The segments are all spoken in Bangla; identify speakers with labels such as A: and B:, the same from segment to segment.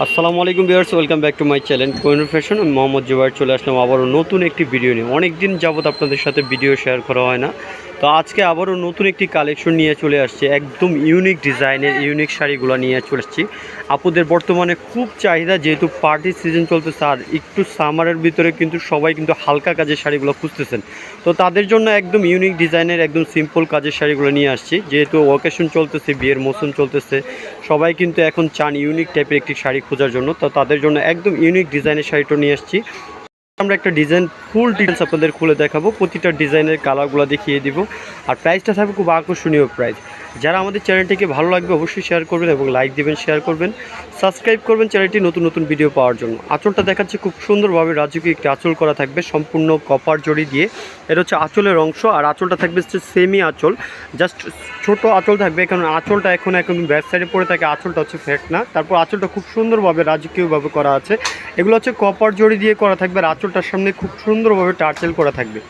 A: আসসালামু আলাইকুম viewers, welcome back to my channel Kohinoor fashion. আমি মোহাম্মদ জুবায়ের চলে আসলাম আবারও নতুন একটি ভিডিও নিয়ে। অনেক দিন যাবত আপনাদের সাথে ভিডিও শেয়ার করা হয় না, তো আজকে আবারও নতুন একটি কালেকশন নিয়ে চলে আসছে। একদম ইউনিক ডিজাইনের ইউনিক শাড়িগুলো নিয়ে চলে আসছি। আপুদের বর্তমানে খুব চাহিদা, যেহেতু পার্টি সিজন চলতেছে আর একটু সামারের ভিতরে কিন্তু সবাই কিন্তু হালকা কাজের শাড়িগুলো খুঁজতেছেন। তো তাদের জন্য একদম ইউনিক ডিজাইনের একদম সিম্পল কাজের শাড়িগুলো নিয়ে আসছি। যেহেতু ওকেশন চলতেছে, বিয়ের মৌসুম চলতেছে, সবাই কিন্তু এখন চান ইউনিক টাইপের একটি শাড়ি খোঁজার জন্য। তো তাদের জন্য একদম ইউনিক ডিজাইনের শাড়িটা নিয়ে আসছি। আমরা একটা ডিজাইন ফুল ডিটেলস আপনাদের খুলে দেখাবো, প্রতিটা ডিজাইনের কালারগুলো দেখিয়ে দিব, আর প্রাইসটা থাকবে খুব আকর্ষণীয় প্রাইস। যারা আমাদের চ্যানেলটিকে ভালো লাগবে অবশ্যই শেয়ার করবেন এবং লাইক দিবেন, শেয়ার করবেন, সাবস্ক্রাইব করবেন চ্যানেলটি নতুন নতুন ভিডিও পাওয়ার জন্য। আঁচলটা দেখাচ্ছে খুব সুন্দরভাবে রাজকীয় একটি আঁচল করা থাকবে, সম্পূর্ণ কপার জড়ি দিয়ে। এটা হচ্ছে আঁচলের অংশ, আর আঁচলটা থাকবে হচ্ছে সেমি আঁচল, জাস্ট ছোট আঁচল থাকবে, কারণ আঁচলটা এখন ব্যাক সাইডে পড়ে থাকে, আঁচলটা হচ্ছে ফ্যাট না। তারপর আঁচলটা খুব সুন্দরভাবে রাজকীয়ভাবে করা আছে। এগুলো হচ্ছে কপার জড়ি দিয়ে করা থাকবে, আর আঁচলটার সামনে খুব সুন্দরভাবে টার্চেল করা থাকবে।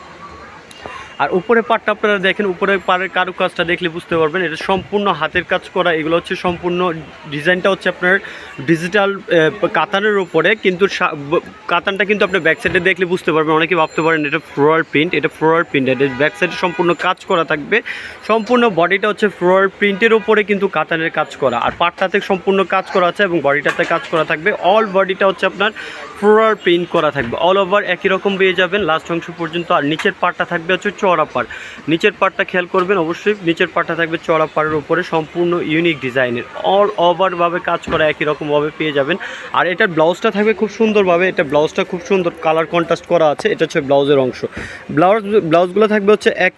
A: আর উপরে পাটটা আপনারা দেখেন, উপরের পাড়ের কারুকাজটা দেখলে বুঝতে পারবেন এটা সম্পূর্ণ হাতের কাজ করা। এগুলো হচ্ছে সম্পূর্ণ ডিজাইনটা হচ্ছে আপনার ডিজিটাল কাতানের উপরে, কিন্তু কাতানটা কিন্তু আপনার ব্যাক সাইডে দেখলে বুঝতে পারবেন। অনেকে ভাবতে পারেন এটা ফ্লোরাল প্রিন্ট, এটা ফ্লোরাল প্রিন্ট। এটা ব্যাক সাইডে সম্পূর্ণ কাজ করা থাকবে, সম্পূর্ণ বডিটা হচ্ছে ফ্লোরাল প্রিন্টের উপরে কিন্তু কাতানের কাজ করা, আর পাটটাতে সম্পূর্ণ কাজ করা আছে এবং বডিটাতে কাজ করা থাকবে। অল বডিটা হচ্ছে আপনার ফ্লোরাল প্রিন্ট করা থাকবে, অল ওভার একই রকম পেয়ে যাবেন লাস্ট অংশ পর্যন্ত। আর নিচের পাটটা থাকবে হচ্ছে চওড়া পাড়। নিচের পাটটা খেয়াল করবেন অবশ্যই, নিচের পাটটা থাকবে চওড়া পাড়ের উপরে, সম্পূর্ণ ইউনিক ডিজাইনের অল ওভারভাবে কাজ করা একই রকমভাবে পেয়ে যাবেন। আর এটার ব্লাউজটা থাকবে খুব সুন্দরভাবে, এটা ব্লাউজটা খুব সুন্দর কালার কন্ট্রাস্ট করা আছে। এটা হচ্ছে ব্লাউজের অংশ। ব্লাউজগুলো থাকবে হচ্ছে এক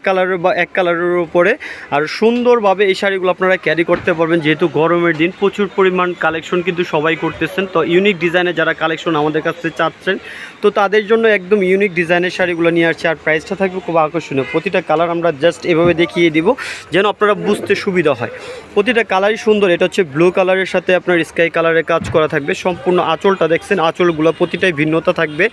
A: কালারের উপরে, আর সুন্দরভাবে এই শাড়িগুলো আপনারা ক্যারি করতে পারবেন। যেহেতু গরমের দিন প্রচুর পরিমাণ কালেকশন কিন্তু সবাই করতেছেন, তো ইউনিক ডিজাইনের যারা কালেকশন আমাদের কাছে চাচ্ছেন, তো তাদের জন্য একদম ইউনিক ডিজাইনের শাড়িগুলো নিয়ে আসছে। আর প্রাইসটা থাকবে খুব আকর্ষণীয়। প্রতিটা কালার আমরা জাস্ট এভাবে দেখিয়ে দিব যেন আপনারা বুঝতে সুবিধা হয়। প্রতিটা কালারই সুন্দর। এটা হচ্ছে ব্লু কালারের সাথে আপনার স্কাই কালারের কাজ করা থাকবে। সম্পূর্ণ আঁচলটা দেখছেন, আঁচলগুলো প্রতিটাই ভিন্নতা থাকবে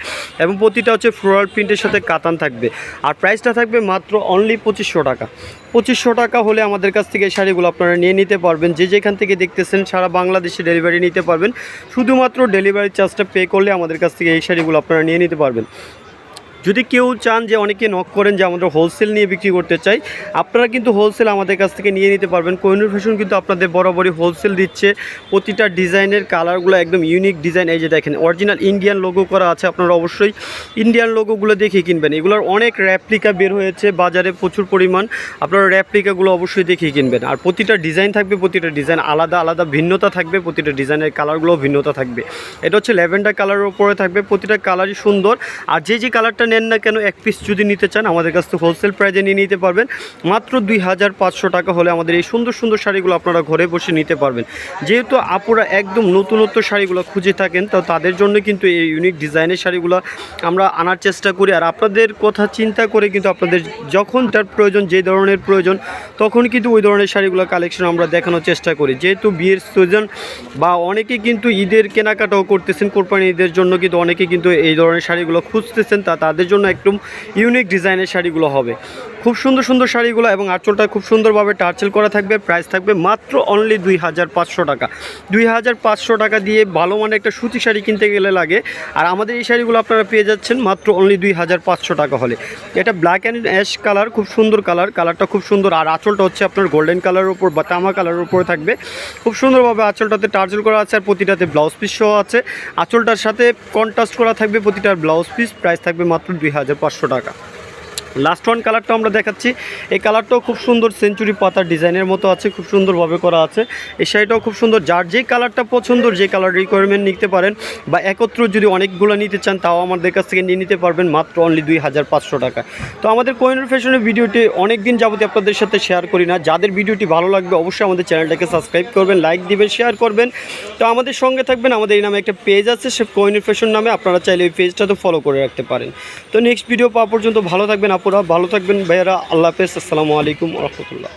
A: এবং প্রতিটা হচ্ছে ফ্লোরাল প্রিন্টের সাথে কাতান থাকবে। আর প্রাইসটা থাকবে মাত্র অনলি 2500 টাকা। 2500 টাকা হলে আমাদের কাছ থেকে এই শাড়িগুলো আপনারা নিয়ে নিতে পারবেন। যে যেখান থেকে দেখতেছেন সারা বাংলাদেশে ডেলিভারি নিতে পারবেন। শুধুমাত্র ডেলিভারি চার্জটা পে করলে আমাদের কাছ থেকে এই শাড়িগুলো আপনারা নিয়ে নিতে পারবেন। যদি কেউ চান, যে অনেকে নক করেন যে আমাদের হোলসেল নিয়ে বিক্রি করতে চাই, আপনারা কিন্তু হোলসেল আমাদের কাছ থেকে নিয়ে নিতে পারবেন। কোহিনুর ফ্যাশন কিন্তু আপনাদের বরাবরই হোলসেল দিচ্ছে। প্রতিটা ডিজাইনের কালারগুলো একদম ইউনিক ডিজাইন। এই যে দেখেন অরিজিনাল ইন্ডিয়ান লোগো করা আছে, আপনারা অবশ্যই ইন্ডিয়ান লোগোগুলো দেখে কিনবেন। এগুলোর অনেক র্যাপ্লিকা বের হয়েছে বাজারে প্রচুর পরিমাণ, আপনারা র্যাপ্লিকাগুলো অবশ্যই দেখে কিনবেন। আর প্রতিটা ডিজাইন থাকবে, প্রতিটা ডিজাইন আলাদা আলাদা ভিন্নতা থাকবে, প্রতিটা ডিজাইনের কালারগুলোও ভিন্নতা থাকবে। এটা হচ্ছে ল্যাভেন্ডার কালারের উপরে থাকবে, প্রতিটা কালারই সুন্দর। আর যে কালারটা নেন না কেন, এক পিস যদি নিতে চান আমাদের কাছ থেকে হোলসেল প্রাইজে নিয়ে নিতে পারবেন। মাত্র 2500 টাকা হলে আমাদের এই সুন্দর সুন্দর শাড়িগুলো আপনারা ঘরে বসে নিতে পারবেন। যেহেতু আপুরা একদম নতুনত্ব শাড়িগুলো খুঁজে থাকেন, তো তাদের জন্য কিন্তু এই ইউনিক ডিজাইনের শাড়িগুলো আমরা আনার চেষ্টা করি। আর আপনাদের কথা চিন্তা করে কিন্তু আপনাদের যখন তার প্রয়োজন, যে ধরনের প্রয়োজন, তখন কিন্তু ওই ধরনের শাড়িগুলো কালেকশন আমরা দেখানোর চেষ্টা করি। যেহেতু বিয়ের সিজন বা অনেকে কিন্তু ঈদের কেনাকাটাও করতেছেন, কোরবানি ঈদের জন্য কিন্তু অনেকে কিন্তু এই ধরনের শাড়িগুলো খুঁজতেছেন, তাদের জন্য একদম ইউনিক ডিজাইনের শাড়িগুলো হবে। খুব সুন্দর সুন্দর শাড়িগুলো এবং আঁচলটা খুব সুন্দরভাবে টার্চেল করা থাকবে। প্রাইস থাকবে মাত্র অনলি 2500 টাকা। 2500 টাকা দিয়ে ভালো মানের একটা সুতি শাড়ি কিনতে গেলে লাগে, আর আমাদের এই শাড়িগুলো আপনারা পেয়ে যাচ্ছেন মাত্র অনলি 2500 টাকা হলে। এটা ব্ল্যাক অ্যান্ড অ্যাশ কালার, খুব সুন্দর কালারটা খুব সুন্দর। আর আঁচলটা হচ্ছে আপনার গোল্ডেন কালারের উপর বা তামা কালারের উপরে থাকবে, খুব সুন্দরভাবে আঁচলটাতে টার্চেল করা আছে। আর প্রতিটাতে ব্লাউজ পিস সহ আছে, আঁচলটার সাথে কন্ট্রাস্ট করা থাকবে প্রতিটার ব্লাউজ পিস। প্রাইস থাকবে মাত্র 2500 টাকা। লাস্ট ওয়ান কালারটা আমরা দেখাচ্ছি। এই কালারটাও খুব সুন্দর, সেঞ্চুরি পাতার ডিজাইনের মতো আছে, খুব সুন্দরভাবে করা আছে। এই শাড়িটাও খুব সুন্দর। যার যে কালারটা পছন্দ, যে কালার রিকোয়ারমেন্ট নিতে পারেন, বা একত্র যদি অনেকগুলো নিতে চান তাও আমাদের কাছ থেকে নিয়ে নিতে পারবেন মাত্র অনলি 2500 টাকা। তো আমাদের কোহিনুর ফ্যাশনের ভিডিওটি অনেক দিন যাবতীয় আপনাদের সাথে শেয়ার করি না। যাদের ভিডিওটি ভালো লাগবে অবশ্যই আমাদের চ্যানেলটাকে সাবস্ক্রাইব করবেন, লাইক দিবেন, শেয়ার করবেন। তো আমাদের সঙ্গে থাকবেন। আমাদের এই নামে একটা পেজ আছে, সে কোহিনুর ফ্যাশন নামে, আপনারা চাইলে এই পেজটাতে ফলো করে রাখতে পারেন। তো নেক্সট ভিডিও পাওয়া পর্যন্ত ভালো থাকবেন আপুরা, ভালো থাকবেন ভাইয়ারা। আল্লাহ হাফেজ, আসসালামু আলাইকুম ওয়া রাহমাতুল্লাহ।